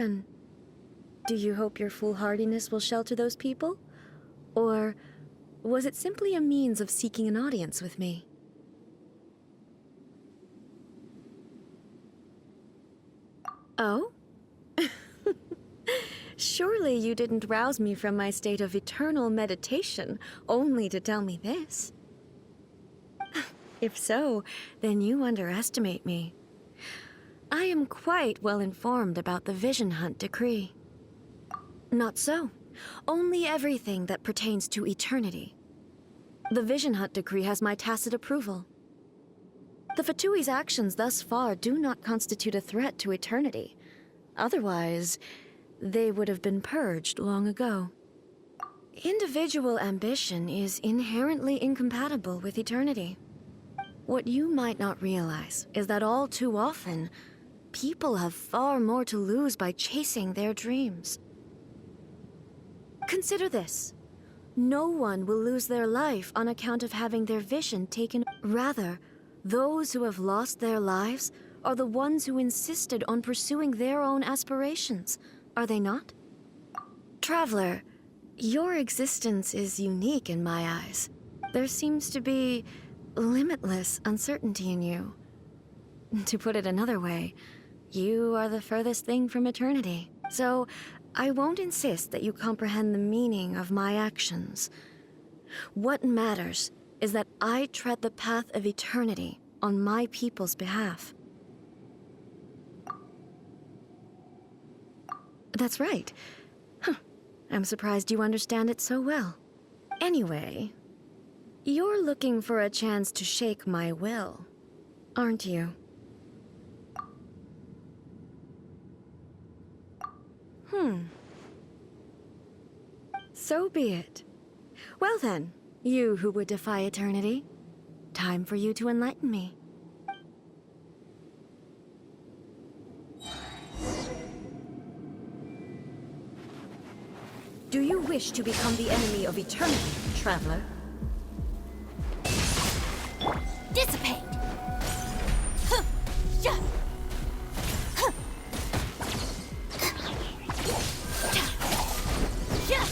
And do you hope your foolhardiness will shelter those people? Or was it simply a means of seeking an audience with me? Oh? Surely you didn't rouse me from my state of eternal meditation only to tell me this. If so, then you underestimate me. I am quite well informed about the Vision Hunt decree. Not so. Only everything that pertains to eternity. The Vision Hunt decree has my tacit approval. The Fatui's actions thus far do not constitute a threat to eternity. Otherwise, they would have been purged long ago. Individual ambition is inherently incompatible with eternity. What you might not realize is that all too often, people have far more to lose by chasing their dreams. Consider this. No one will lose their life on account of having their vision taken. Rather, those who have lost their lives are the ones who insisted on pursuing their own aspirations, are they not? Traveler, your existence is unique in my eyes. There seems to be limitless uncertainty in you. To put it another way, you are the furthest thing from eternity. So, I won't insist that you comprehend the meaning of my actions. What matters is that I tread the path of eternity on my people's behalf. That's right. Huh. I'm surprised you understand it so well. Anyway, you're looking for a chance to shake my will, aren't you? So be it. Well then, you who would defy eternity, time for you to enlighten me. Do you wish to become the enemy of eternity, traveler? Dissipate! Huh. Yeah. Huh. Yeah.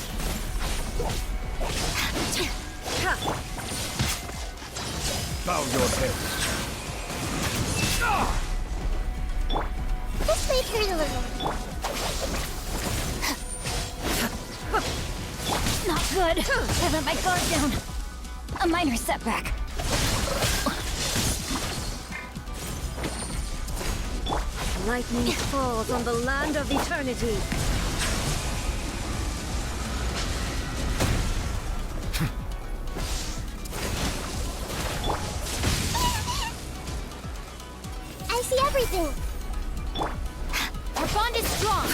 Bow your head. This may hurt a little. Not good. I let my guard down. A minor setback. Lightning falls on the land of eternity. I see everything. Our bond is strong.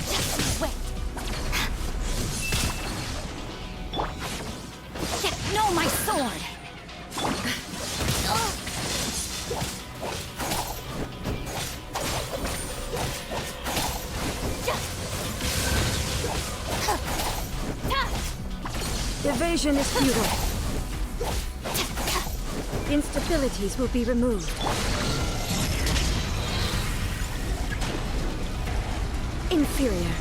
Just wait. No, my sword. Evasion is futile. Instabilities will be removed. Inferior.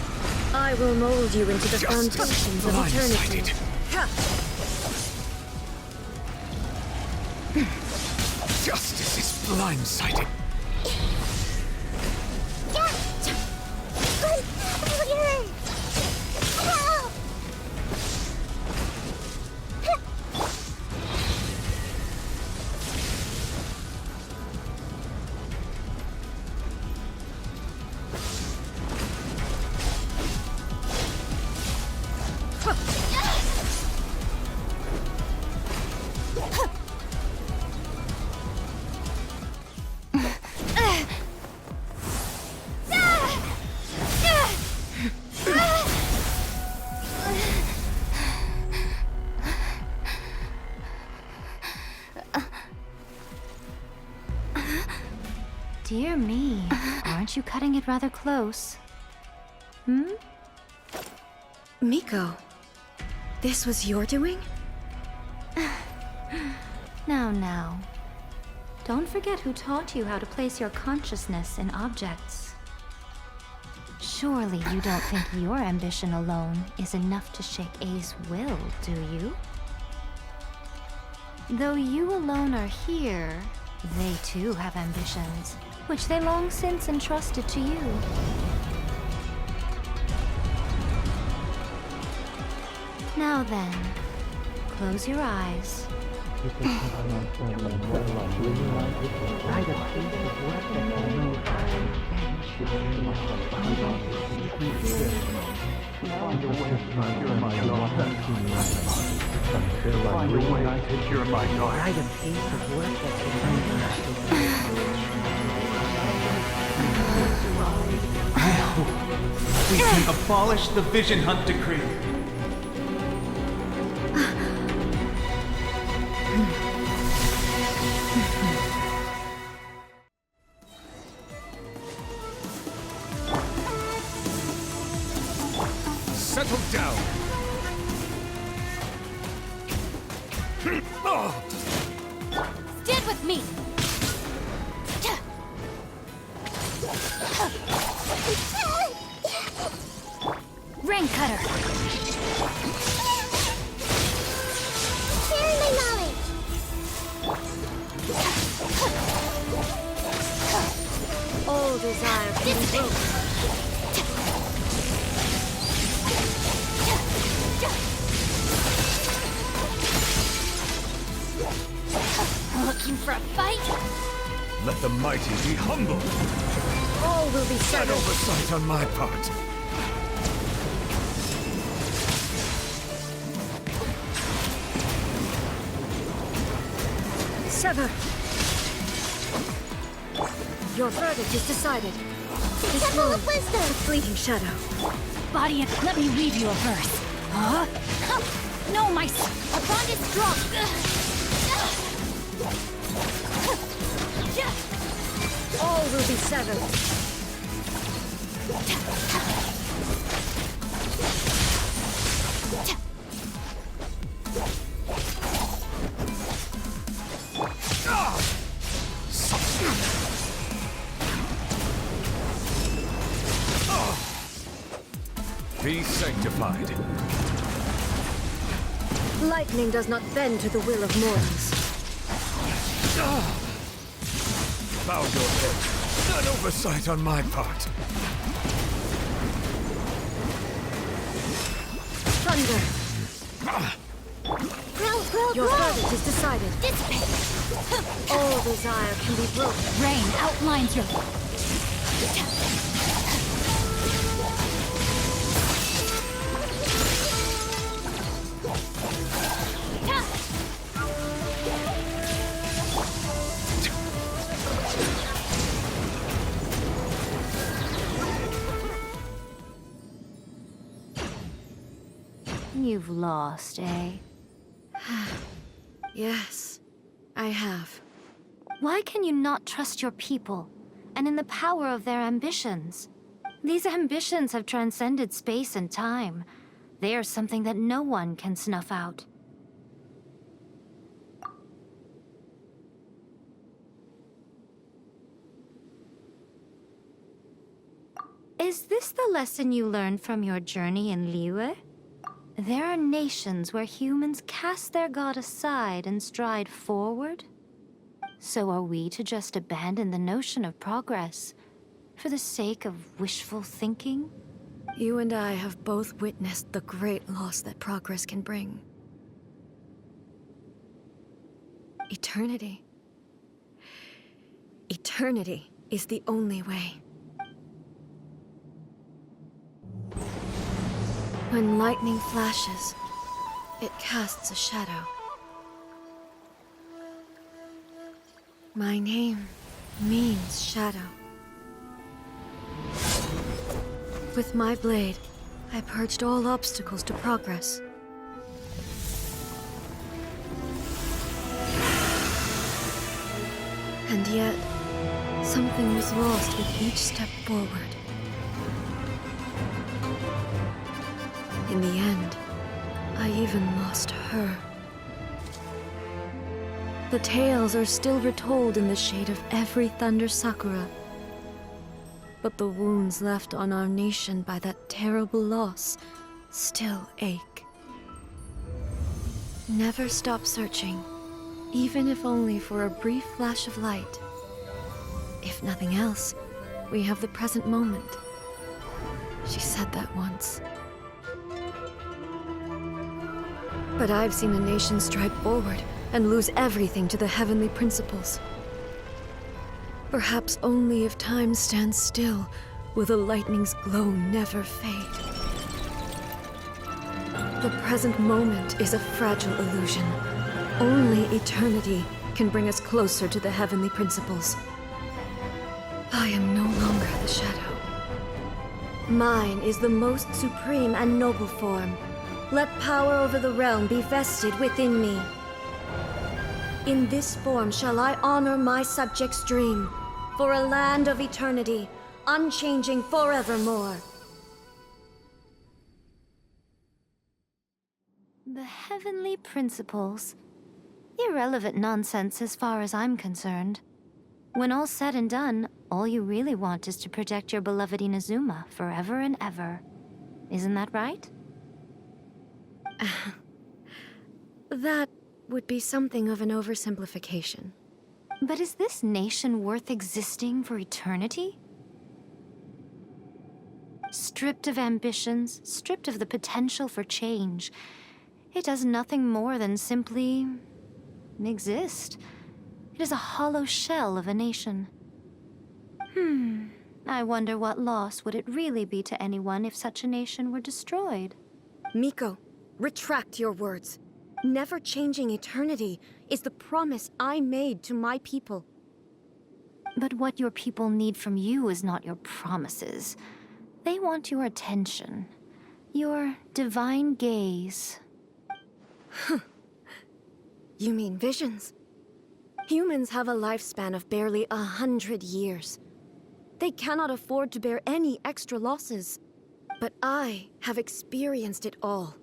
I will mold you into the foundations of eternity. Justice is blindsided. Dear me, aren't you cutting it rather close? Miko, this was your doing? Now. Don't forget who taught you how to place your consciousness in objects. Surely you don't think your ambition alone is enough to shake A's will, do you? Though you alone are here, they too have ambitions, which they long since entrusted to you. Now then, close your eyes. We can abolish the Vision Hunt Decree. Settle down. Stand with me! Rain Cutter! Sharing my knowledge! All desire can be broken. Looking for a fight? Let the mighty be humble. All will be That settled. oversight on my part. Sever. Your verdict is decided. This Temple moon, of Wisdom! a fleeting shadow. Body, let me read you a verse. Huh? No, my... A bond is strong! All will be severed. Be sanctified. Lightning does not bend to the will of mortals. Bow your head. An oversight on my part. Thunder. Grow, Your grow! verdict is decided. Dissipate! All desire can be broken. Rain outlines your... You've lost, eh? Yes, I have. Why can you not trust your people, and in the power of their ambitions? These ambitions have transcended space and time. They are something that no one can snuff out. Is this the lesson you learned from your journey in Liyue? There are nations where humans cast their god aside and stride forward. So are we to just abandon the notion of progress for the sake of wishful thinking? You and I have both witnessed the great loss that progress can bring. Eternity. Eternity is the only way. When lightning flashes, it casts a shadow. My name means shadow. With my blade, I purged all obstacles to progress. And yet, something was lost with each step forward. In the end, I even lost her. The tales are still retold in the shade of every thunder sakura. But the wounds left on our nation by that terrible loss still ache. Never stop searching, even if only for a brief flash of light. If nothing else, we have the present moment. She said that once. But I've seen a nation stride forward and lose everything to the heavenly principles. Perhaps only if time stands still will the lightning's glow never fade. The present moment is a fragile illusion. Only eternity can bring us closer to the heavenly principles. I am no longer the shadow. Mine is the most supreme and noble form. Let power over the realm be vested within me. In this form shall I honor my subjects' dream, for a land of eternity, unchanging forevermore. The heavenly principles. Irrelevant nonsense as far as I'm concerned. When all's said and done, all you really want is to protect your beloved Inazuma forever and ever. Isn't that right? That would be something of an oversimplification. But is this nation worth existing for eternity? Stripped of ambitions, stripped of the potential for change, it does nothing more than simply exist. It is a hollow shell of a nation. I wonder what loss would it really be to anyone if such a nation were destroyed? Miko, retract your words. Never changing eternity is the promise I made to my people. But what your people need from you is not your promises. They want your attention. Your divine gaze. You mean visions? Humans have a lifespan of barely 100 years. They cannot afford to bear any extra losses. But I have experienced it all.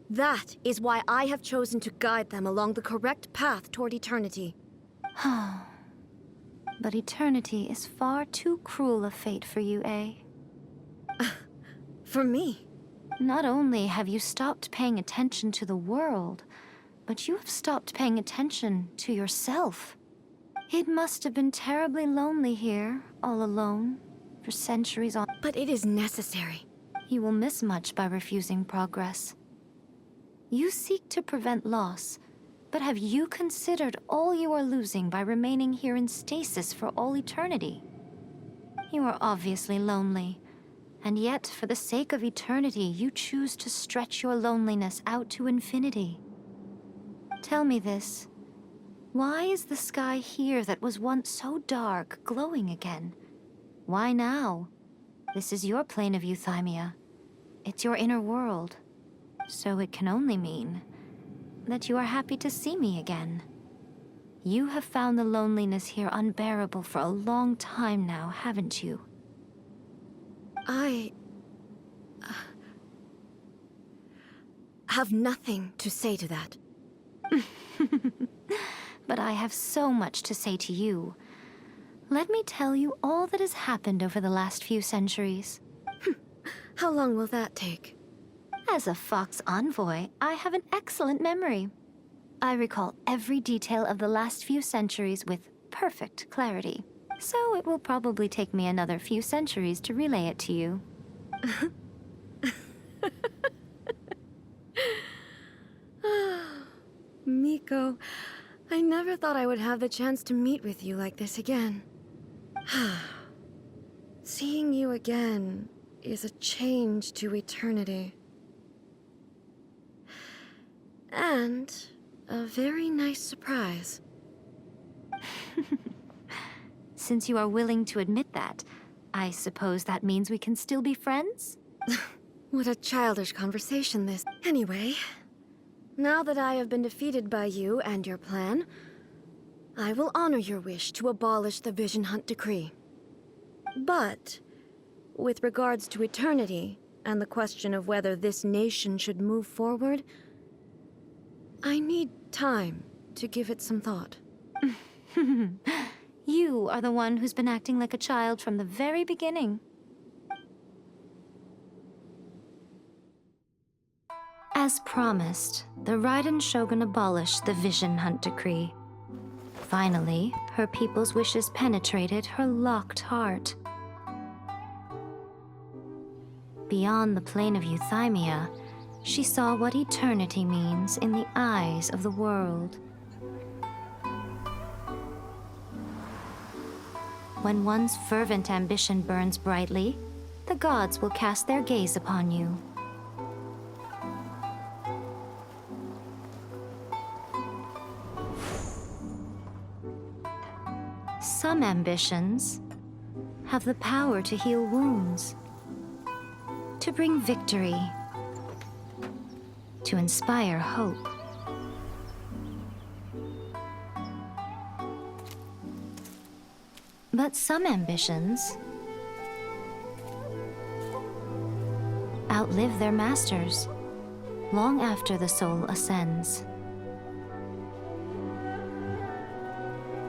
That is why I have chosen to guide them along the correct path toward eternity. But eternity is far too cruel a fate for you, eh? For me? Not only have you stopped paying attention to the world, but you have stopped paying attention to yourself. It must have been terribly lonely here, all alone, for centuries on. But it is necessary. You will miss much by refusing progress. You seek to prevent loss, but have you considered all you are losing by remaining here in stasis for all eternity? You are obviously lonely, and yet for the sake of eternity, you choose to stretch your loneliness out to infinity. Tell me this. Why is the sky here that was once so dark glowing again? Why now? This is your plane of euthymia. It's your inner world. So it can only mean that you are happy to see me again. You have found the loneliness here unbearable for a long time now, haven't you? I have nothing to say to that. But I have so much to say to you. Let me tell you all that has happened over the last few centuries. How long will that take? As a Fox envoy, I have an excellent memory. I recall every detail of the last few centuries with perfect clarity. So it will probably take me another few centuries to relay it to you. Miko, I never thought I would have the chance to meet with you like this again. Seeing you again is a change to eternity. And a very nice surprise. Since you are willing to admit that, I suppose that means we can still be friends? What a childish conversation this. Anyway, now that I have been defeated by you and your plan, I will honor your wish to abolish the Vision Hunt Decree. But, with regards to eternity, and the question of whether this nation should move forward, I need time to give it some thought. You are the one who's been acting like a child from the very beginning. As promised, the Raiden Shogun abolished the Vision Hunt Decree. Finally, her people's wishes penetrated her locked heart. Beyond the plane of euthymia, she saw what eternity means in the eyes of the world. When one's fervent ambition burns brightly, the gods will cast their gaze upon you. Some ambitions have the power to heal wounds, to bring victory, to inspire hope. But some ambitions outlive their masters long after the soul ascends.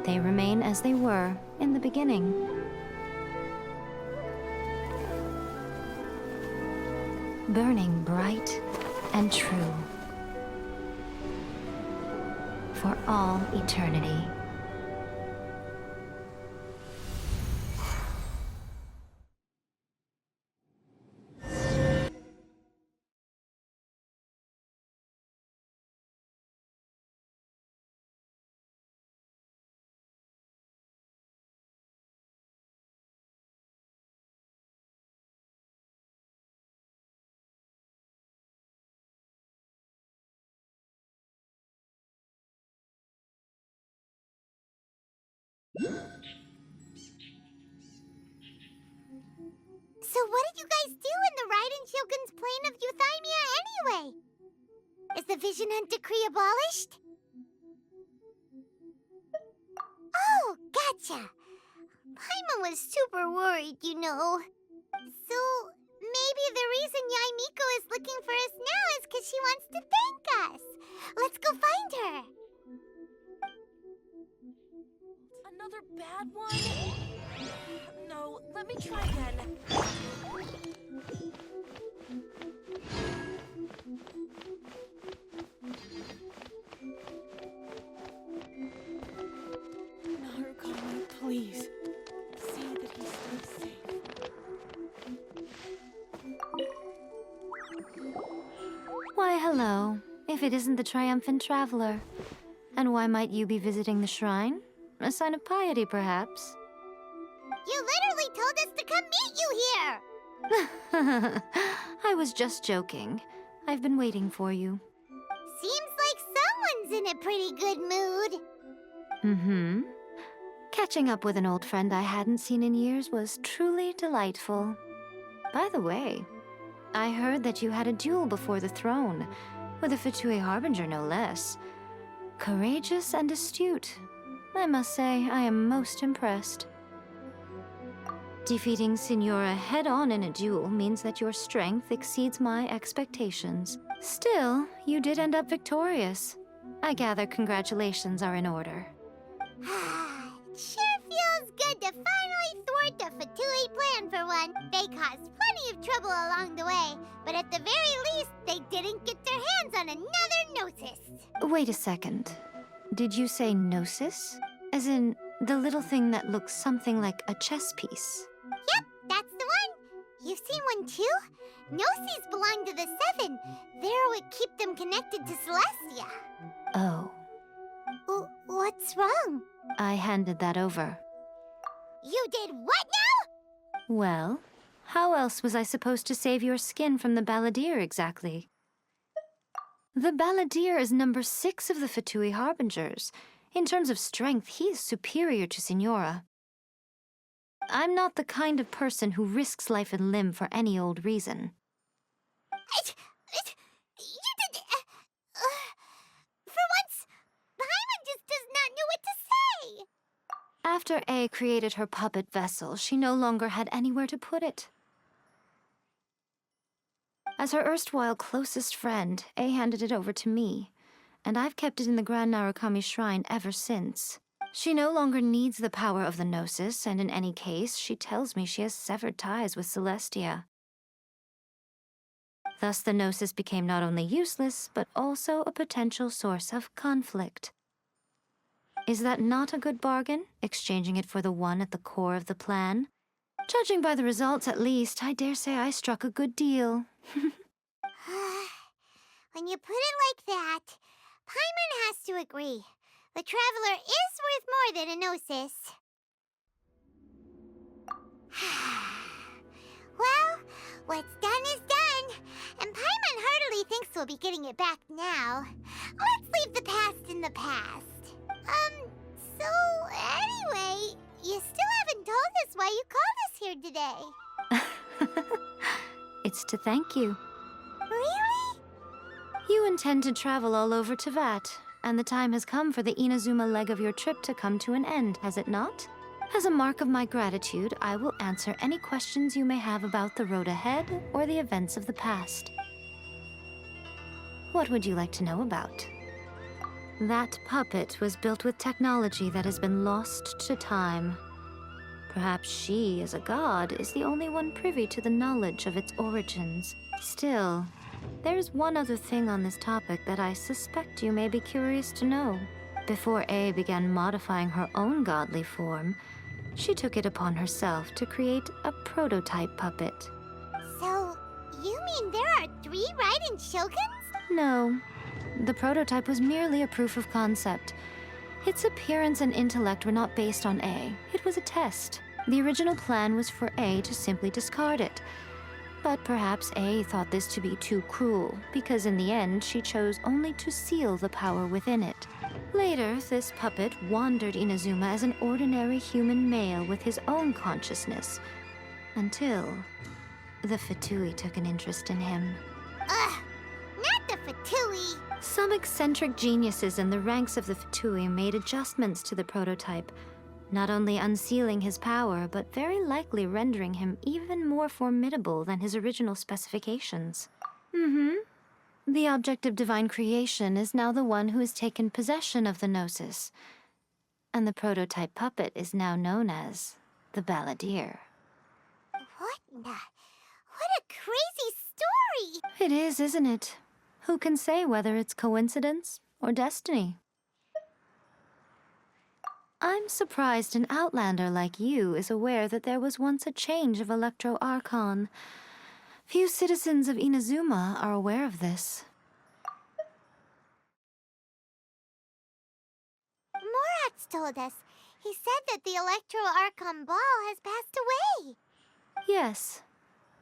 They remain as they were in the beginning. Burning bright and true for all eternity. So what did you guys do in the Raiden Shogun's plane of euthymia anyway? Is the Vision Hunt Decree abolished? Oh, gotcha. Paimon was super worried, you know. So maybe the reason Yaimiko is looking for us now is because she wants to thank us. Let's go find her. Another bad one? No, let me try again. Narukami, please. See that he stays safe. Why, hello, if it isn't the triumphant traveler. And why might you be visiting the shrine? A sign of piety, perhaps? You literally told us to come meet you here! I was just joking. I've been waiting for you. Seems like someone's in a pretty good mood. Mm-hmm. Catching up with an old friend I hadn't seen in years was truly delightful. By the way, I heard that you had a duel before the throne, with a Fatui Harbinger no less. Courageous and astute. I must say, I am most impressed. Defeating Signora head-on in a duel means that your strength exceeds my expectations. Still, you did end up victorious. I gather congratulations are in order. It sure feels good to finally thwart the Fatui plan for one. They caused plenty of trouble along the way, but at the very least, they didn't get their hands on another Gnosis. Wait a second. Did you say Gnosis? As in, the little thing that looks something like a chess piece? Yep, that's the one. You've seen one too? Gnosis belong to the Seven. They're what keep them connected to Celestia. Oh, What's wrong? I handed that over. You did what now? Well, how else was I supposed to save your skin from the Balladeer exactly? The Balladeer is number 6 of the Fatui Harbingers. In terms of strength, he is superior to Signora. I'm not the kind of person who risks life and limb for any old reason. You did... for once, Paimon just does not know what to say. After A created her puppet vessel, she no longer had anywhere to put it. As her erstwhile closest friend, A handed it over to me, and I've kept it in the Grand Narukami Shrine ever since. She no longer needs the power of the Gnosis, and in any case, she tells me she has severed ties with Celestia. Thus, the Gnosis became not only useless, but also a potential source of conflict. Is that not a good bargain, exchanging it for the one at the core of the plan? Judging by the results, at least, I dare say I struck a good deal. When you put it like that, Paimon has to agree. The Traveler is worth more than a Gnosis. Well, what's done is done, and Paimon heartily thinks we'll be getting it back now. Let's leave the past in the past. So anyway, you still haven't told us why you called us here today. It's to thank you. Really? You intend to travel all over Teyvat, and the time has come for the Inazuma leg of your trip to come to an end, has it not? As a mark of my gratitude, I will answer any questions you may have about the road ahead or the events of the past. What would you like to know about? That puppet was built with technology that has been lost to time. Perhaps she, as a god, is the only one privy to the knowledge of its origins. Still, there's one other thing on this topic that I suspect you may be curious to know. Before A began modifying her own godly form, she took it upon herself to create a prototype puppet. So, you mean there are 3 Raiden Shoguns? No, the prototype was merely a proof of concept. Its appearance and intellect were not based on A. It was a test. The original plan was for A to simply discard it. But perhaps A thought this to be too cruel, because in the end she chose only to seal the power within it. Later, this puppet wandered Inazuma as an ordinary human male with his own consciousness, until the Fatui took an interest in him. Ugh, not the Fatui. Some eccentric geniuses in the ranks of the Fatui made adjustments to the prototype, not only unsealing his power, but very likely rendering him even more formidable than his original specifications. The object of divine creation is now the one who has taken possession of the Gnosis, and the prototype puppet is now known as the Balladeer. What a crazy story! It is, isn't it? Who can say whether it's coincidence or destiny? I'm surprised an outlander like you is aware that there was once a change of Electro Archon. Few citizens of Inazuma are aware of this. Morax told us. He said that the Electro Archon Ball has passed away. Yes.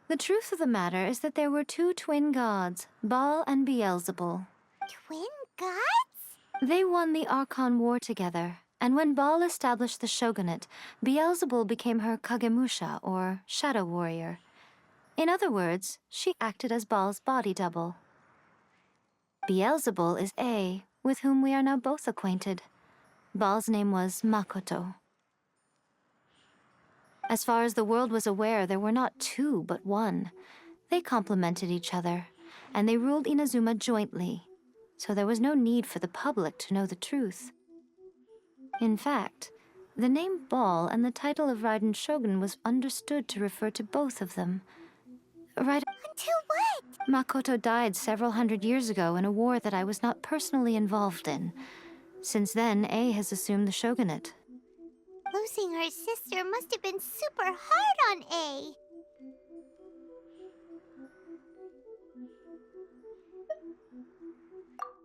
The truth of the matter is that there were 2 twin gods, Baal and Beelzebul. Twin gods? They won the Archon War together, and when Baal established the shogunate, Beelzebul became her Kagemusha, or shadow warrior. In other words, she acted as Baal's body double. Beelzebul is A, with whom we are now both acquainted. Baal's name was Makoto. As far as the world was aware, there were not 2, but 1. They complemented each other, and they ruled Inazuma jointly, so there was no need for the public to know the truth. In fact, the name Baal and the title of Raiden Shogun was understood to refer to both of them. Right Until what? Makoto died several hundred years ago in a war that I was not personally involved in. Since then, A has assumed the shogunate. Losing her sister must have been super hard on A.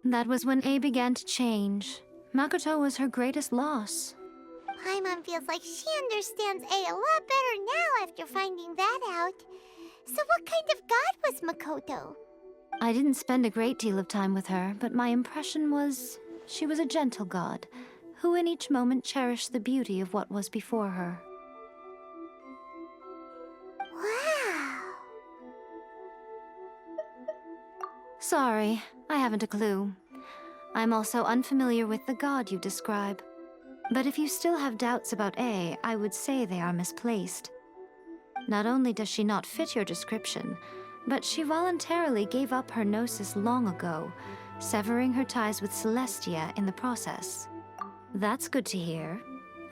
That was when A began to change. Makoto was her greatest loss. Paimon feels like she understands A lot better now after finding that out. So what kind of god was Makoto? I didn't spend a great deal of time with her, but my impression was she was a gentle god, who in each moment cherished the beauty of what was before her. Wow. Sorry, I haven't a clue. I'm also unfamiliar with the god you describe. But if you still have doubts about A, I would say they are misplaced. Not only does she not fit your description, but she voluntarily gave up her gnosis long ago, severing her ties with Celestia in the process. That's good to hear.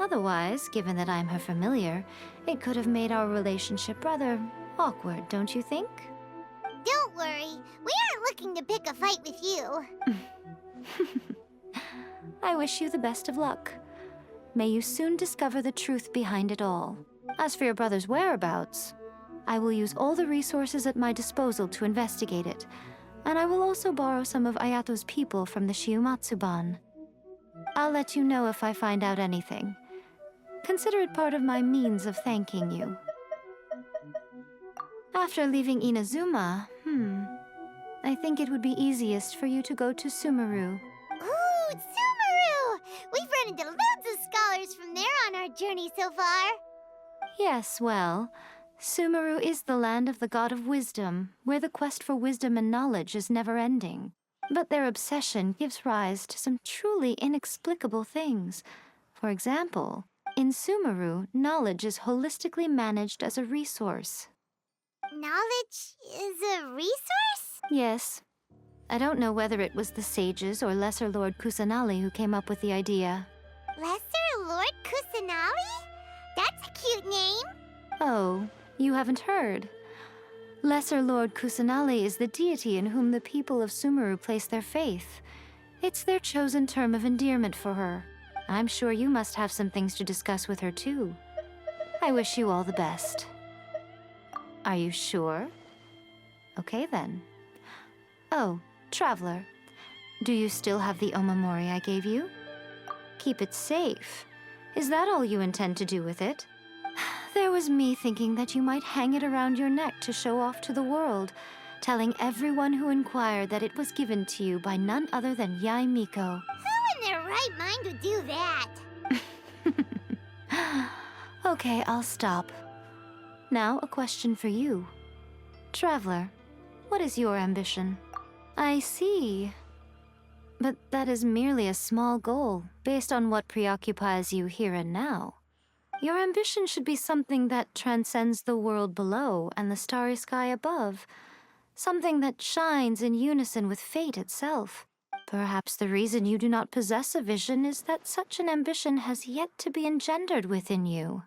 Otherwise, given that I'm her familiar, it could have made our relationship rather awkward, don't you think? Don't worry, we aren't looking to pick a fight with you. I wish you the best of luck. May you soon discover the truth behind it all. As for your brother's whereabouts, I will use all the resources at my disposal to investigate it, and I will also borrow some of Ayato's people from the Shiumatsuban. I'll let you know if I find out anything. Consider it part of my means of thanking you. After leaving Inazuma, I think it would be easiest for you to go to Sumeru. Ooh, Sumeru! We've run into loads of scholars from there on our journey so far. Yes, well, Sumeru is the land of the god of wisdom, where the quest for wisdom and knowledge is never-ending. But their obsession gives rise to some truly inexplicable things. For example, in Sumeru, knowledge is holistically managed as a resource. Knowledge is a resource? Yes. I don't know whether it was the sages or Lesser Lord Kusanali who came up with the idea. Lesser Lord Kusanali? That's a cute name. Oh, you haven't heard. Lesser Lord Kusanali is the deity in whom the people of Sumeru place their faith. It's their chosen term of endearment for her. I'm sure you must have some things to discuss with her too. I wish you all the best. Are you sure? Okay then. Oh, Traveler, do you still have the omamori I gave you? Keep it safe. Is that all you intend to do with it? There was me thinking that you might hang it around your neck to show off to the world, telling everyone who inquired that it was given to you by none other than Yae Miko. Who in their right mind would do that? Okay, I'll stop. Now, a question for you. Traveler, what is your ambition? I see. But that is merely a small goal, based on what preoccupies you here and now. Your ambition should be something that transcends the world below and the starry sky above. Something that shines in unison with fate itself. Perhaps the reason you do not possess a vision is that such an ambition has yet to be engendered within you.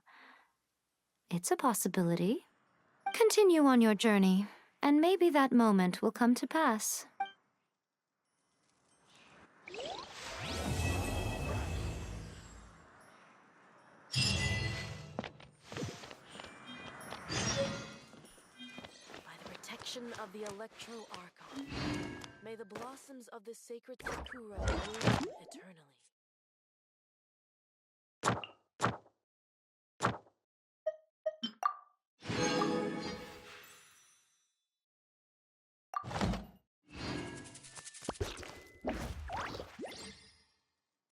It's a possibility. Continue on your journey, and maybe that moment will come to pass. By the protection of the Electro Archon, may the blossoms of the sacred Sakura bloom eternally.